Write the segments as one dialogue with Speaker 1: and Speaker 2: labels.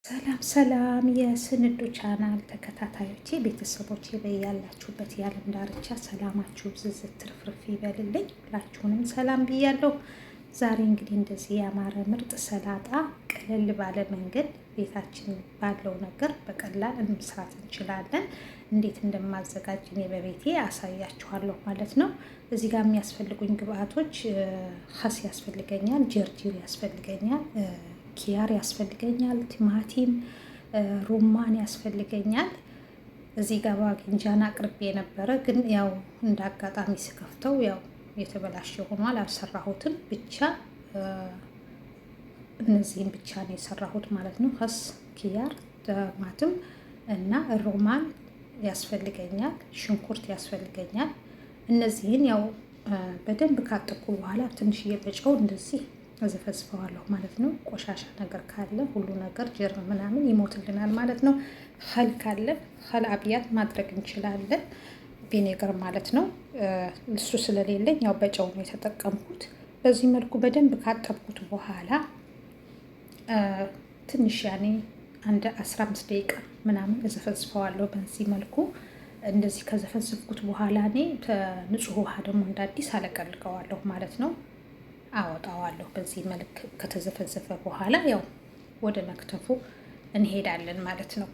Speaker 1: ሰላም ሰላም የስንዱ ቻናል ተከታታዮቼ ቤተሰቦቼ በያላችሁበት የዓለም ዳርቻ ሰላማችሁ ብዝዝት ትርፍርፍ ይበልልኝ። ሁላችሁንም ሰላም ብያለሁ። ዛሬ እንግዲህ እንደዚህ ያማረ ምርጥ ሰላጣ ቀለል ባለ መንገድ ቤታችን ባለው ነገር በቀላል መስራት እንችላለን። እንዴት እንደማዘጋጅ እኔ በቤቴ አሳያችኋለሁ ማለት ነው። እዚህ ጋር የሚያስፈልጉኝ ግብአቶች ኸስ ያስፈልገኛል፣ ጀርጂር ያስፈልገኛል፣ ኪያር ያስፈልገኛል፣ ቲማቲም፣ ሩማን ያስፈልገኛል። እዚህ ጋር ባግንጃን አቅርቤ ነበረ፣ ግን ያው እንደ አጋጣሚ ስከፍተው ያው የተበላሸ ሆኗል። አልሰራሁትም። ብቻ እነዚህን ብቻ ነው የሰራሁት ማለት ነው። ኸስ፣ ኪያር፣ ቲማቲም እና ሩማን ያስፈልገኛል። ሽንኩርት ያስፈልገኛል። እነዚህን ያው በደንብ ካጠቁ በኋላ ትንሽዬ በጨው እንደዚህ አዘፈዝፈዋለሁ ማለት ነው። ቆሻሻ ነገር ካለ ሁሉ ነገር ጀርም ምናምን ይሞትልናል ማለት ነው። ኸል ካለ ኸል አብያት ማድረግ እንችላለን፣ ቪኔገር ማለት ነው። እሱ ስለሌለኝ ያው በጨው ነው የተጠቀምኩት። በዚህ መልኩ በደንብ ካጠብኩት በኋላ ትንሽ ያኔ አንድ 15 ደቂቃ ምናምን እዘፈዝፈዋለሁ። በዚህ መልኩ እንደዚህ ከዘፈዝፍኩት በኋላ እኔ ንጹህ ውሃ ደግሞ እንደ አዲስ አለቀልቀዋለሁ ማለት ነው። አወጣዋለሁ። በዚህ መልክ ከተዘፈዘፈ በኋላ ያው ወደ መክተፉ እንሄዳለን ማለት ነው።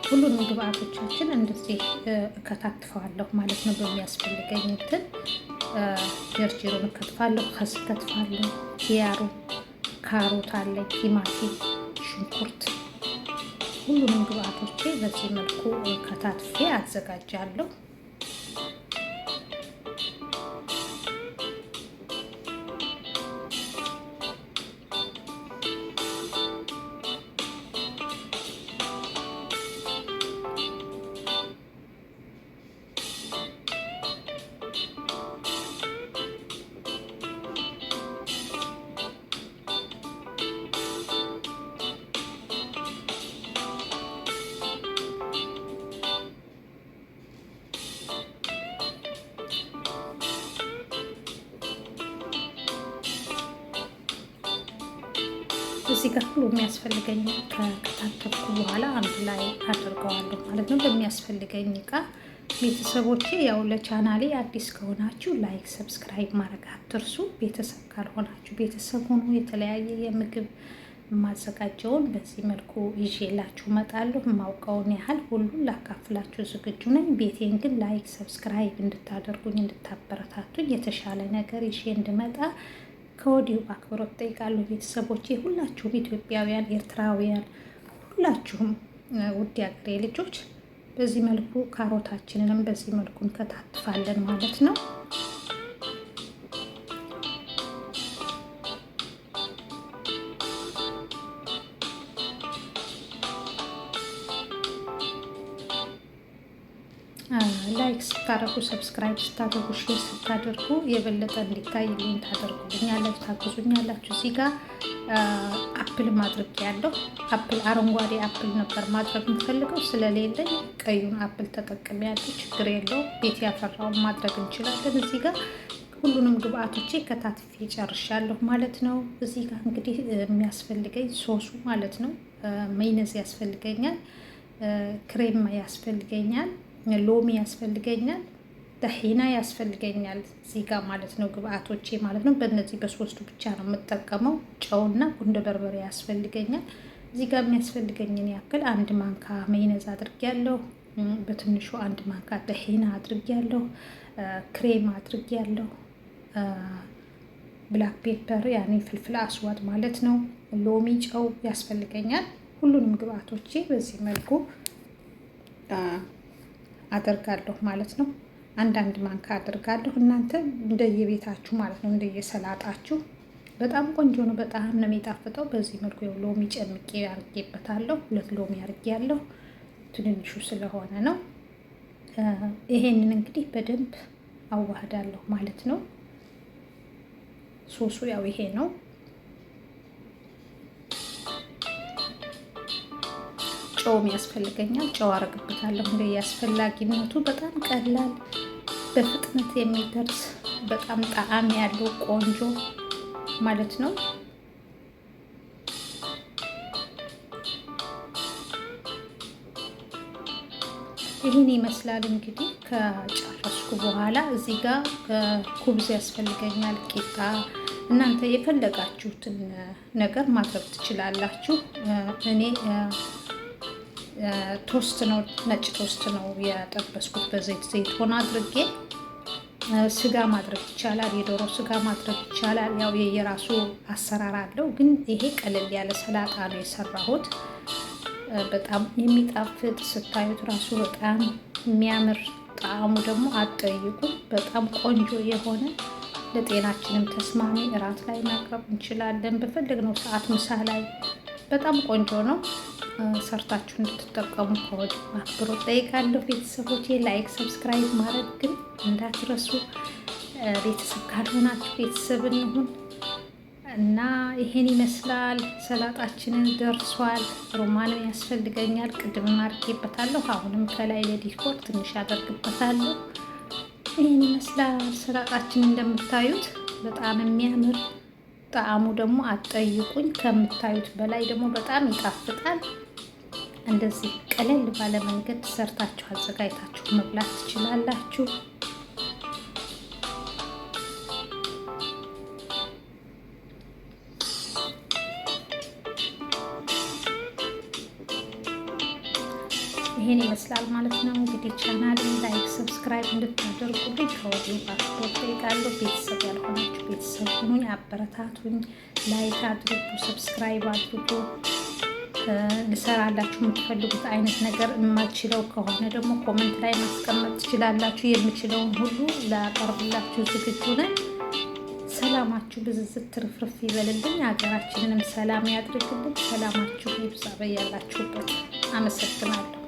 Speaker 1: ሁሉንም ግብአቶቻችን እንደዚህ እከታትፈዋለሁ ማለት ነው። በሚያስፈልገኝ እንትን ጀርጅሩን እከትፋለሁ፣ ኸስ እከትፋለሁ፣ ኪያሩ፣ ካሮት አለ፣ ቲማቲም፣ ሽንኩርት ሁሉንም ግብአቶቼ በዚህ መልኩ ከታትፌ አዘጋጃለሁ። እዚህ ጋር ሁሉ የሚያስፈልገኝ ከከታተፍኩ በኋላ አንድ ላይ አድርገዋለሁ ማለት ነው። በሚያስፈልገኝ እቃ ቤተሰቦቼ ያው ለቻናሌ አዲስ ከሆናችሁ ላይክ፣ ሰብስክራይብ ማድረግ አትርሱ። ቤተሰብ ካልሆናችሁ ቤተሰብ ሆኖ የተለያየ የምግብ ማዘጋጀውን በዚህ መልኩ ይዤላችሁ እመጣለሁ። የማውቀውን ያህል ሁሉን ላካፍላችሁ ዝግጁ ነኝ። ቤቴን ግን ላይክ፣ ሰብስክራይብ እንድታደርጉኝ እንድታበረታቱኝ የተሻለ ነገር ይዤ እንድመጣ ከወዲሁ በአክብሮት ጠይቃለሁ። ቤተሰቦቼ ሁላችሁም ኢትዮጵያውያን፣ ኤርትራውያን ሁላችሁም ውድ ሀገሬ ልጆች በዚህ መልኩ ካሮታችንንም በዚህ መልኩ እንከታትፋለን ማለት ነው። ላይክ ስታደርጉ፣ ሰብስክራይብ ስታደርጉ፣ ሼር ስታደርጉ የበለጠ እንዲታይልኝ ታደርጉልኛላችሁ፣ ታግዙኛላችሁ። እዚህ ጋር አፕል ማድረግ ያለው አፕል አረንጓዴ አፕል ነበር ማድረግ የምፈልገው ስለሌለኝ ቀዩን አፕል ተጠቅሜ ያለው ችግር የለው። ቤት ያፈራውን ማድረግ እንችላለን። እዚህ ጋር ሁሉንም ግብአቶቼ ከታትፌ ጨርሻለሁ ማለት ነው። እዚህ ጋር እንግዲህ የሚያስፈልገኝ ሶሱ ማለት ነው። መይነዝ ያስፈልገኛል፣ ክሬም ያስፈልገኛል፣ ሎሚ ያስፈልገኛል፣ ጠሂና ያስፈልገኛል እዚህ ጋር ማለት ነው። ግብአቶቼ ማለት ነው። በእነዚህ በሶስቱ ብቻ ነው የምጠቀመው። ጨውና ቁንዶ በርበሬ ያስፈልገኛል። እዚህ ጋር የሚያስፈልገኝን ያክል አንድ ማንካ መይነዝ አድርጌያለሁ። በትንሹ አንድ ማንካ ጠሂና አድርጌያለሁ። ክሬም አድርጌያለሁ። ብላክ ፔፐር ያኔ ፍልፍል አስዋድ ማለት ነው። ሎሚ፣ ጨው ያስፈልገኛል። ሁሉንም ግብአቶቼ በዚህ መልኩ አደርጋለሁ ማለት ነው። አንዳንድ ማንካ አደርጋለሁ። እናንተ እንደየቤታችሁ ማለት ነው፣ እንደየሰላጣችሁ። በጣም ቆንጆ ነው። በጣም ነው የሚጣፍጠው። በዚህ መልኩ ያው ሎሚ ጨምቄ አርጌበታለሁ። 2 ሎሚ አርጌያለሁ። ትንንሹ ስለሆነ ነው። ይሄንን እንግዲህ በደንብ አዋህዳለሁ ማለት ነው። ሶሱ ያው ይሄ ነው። ጨውም ያስፈልገኛል። ጨው አረግበታለሁ እንደ ያስፈላጊነቱ። በጣም ቀላል በፍጥነት የሚደርስ በጣም ጣዕም ያለው ቆንጆ ማለት ነው። ይህን ይመስላል እንግዲህ ከጨረስኩ በኋላ እዚህ ጋር ኩብዝ ያስፈልገኛል፣ ቂጣ። እናንተ የፈለጋችሁትን ነገር ማድረግ ትችላላችሁ። እኔ ቶስት ነው፣ ነጭ ቶስት ነው ያጠበስኩት በዘይት ሆነ አድርጌ። ስጋ ማድረግ ይቻላል፣ የዶሮ ስጋ ማድረግ ይቻላል። ያው የየራሱ አሰራር አለው። ግን ይሄ ቀለል ያለ ሰላጣ ነው የሰራሁት። በጣም የሚጣፍጥ ስታዩት ራሱ በጣም የሚያምር፣ ጣዕሙ ደግሞ አትጠይቁ። በጣም ቆንጆ የሆነ ለጤናችንም ተስማሚ እራት ላይ ማቅረብ እንችላለን። በፈለግነው ሰዓት ምሳ ላይ በጣም ቆንጆ ነው። ሰርታችሁ እንድትጠቀሙ ከወዲሁ በአክብሮት ጠይቃለሁ። ቤተሰቦቼ ላይክ፣ ሰብስክራይብ ማድረግ ግን እንዳትረሱ። ቤተሰብ ካልሆናችሁ ቤተሰብ እንሁን እና ይሄን ይመስላል። ሰላጣችንን ደርሷል። ሮማንም ያስፈልገኛል። ቅድም አድርጌበታለሁ። አሁንም ከላይ ለዲኮር ትንሽ አደርግበታለሁ። ይሄን ይመስላል ሰላጣችን። እንደምታዩት በጣም የሚያምር፣ ጣዕሙ ደግሞ አትጠይቁኝ። ከምታዩት በላይ ደግሞ በጣም ይጣፍጣል። እንደዚህ ቀለል ባለ መንገድ ሰርታችሁ አዘጋጅታችሁ መብላት ትችላላችሁ። ይሄን ይመስላል ማለት ነው። እንግዲህ ቻናልን ላይክ፣ ሰብስክራይብ እንድታደርጉልኝ ከወዲሁ በአክብሮት ጠይቃለሁ። ቤተሰብ ያልሆናችሁ ቤተሰብ ሁኑኝ፣ አበረታቱኝ። ላይክ አድርጉ፣ ሰብስክራይብ አድርጉ። ልሰራላችሁ የምትፈልጉት አይነት ነገር የማልችለው ከሆነ ደግሞ ኮመንት ላይ ማስቀመጥ ትችላላችሁ። የምችለውን ሁሉ ላቀርብላችሁ ዝግጁ ነን። ሰላማችሁ ብዝዝት ትርፍርፍ ይበልልኝ። ሀገራችንንም ሰላም ያድርግልን። ሰላማችሁ ይብዛ በያላችሁበት። አመሰግናለሁ።